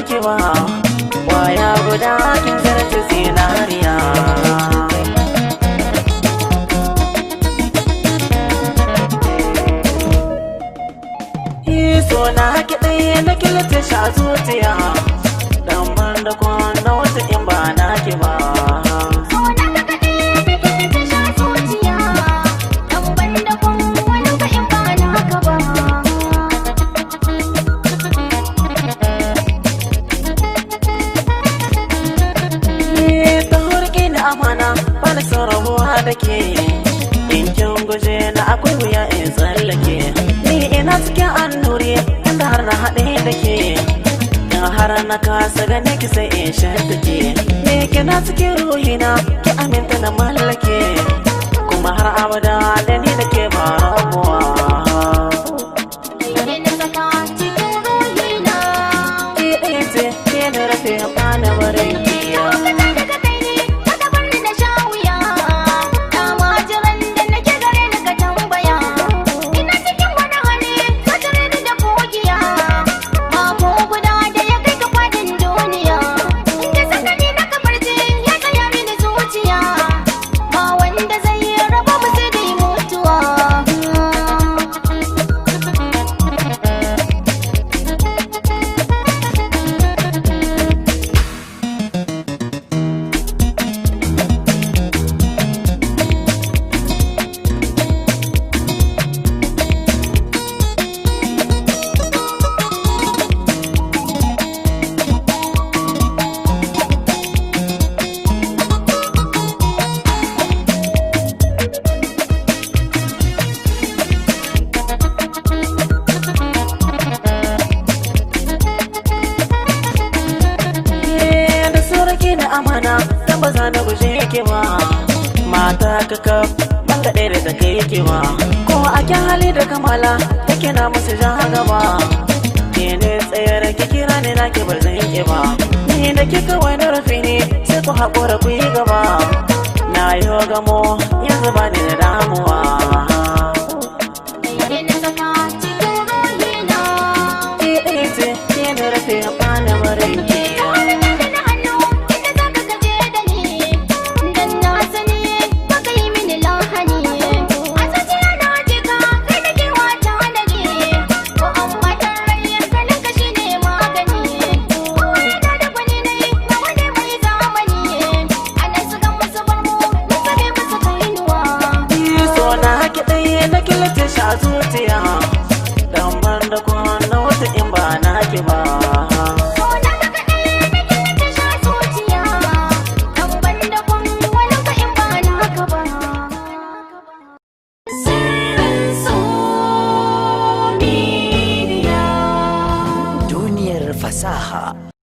ki ba, waya guda kin zarce zinariya. So na ki ɗaya na kilta shi a zuciya, dan ban da kwana wata in ba na ki ba. Amana bana son rabuwa da ke, in kin guje na akwai wuya in tsallake. Ni ina cikin annuri inda har na haɗe da ke, in har na kasa gane ki sai in shantake. Ni kina cikin ruhina ki aminta na mallake, kuma har abada da ni da ke ba rabuwa. Ki ɗaya ce ke da rafe bana barin kiya. Amana dan ba za na guje ki ba, mata kaka ban ga ɗaya da ta kai ki ba, ko a kyan hali da kamala take na musu jan gaba. Ke ne tsayar ki kira ne na ki bar zan ki ba, ni da ki kawai na rufe ne sai ku haƙura ku yi gaba. Na yi gamo yanzu ba ni da damuwa. Ke ɗaya ce ke na rufe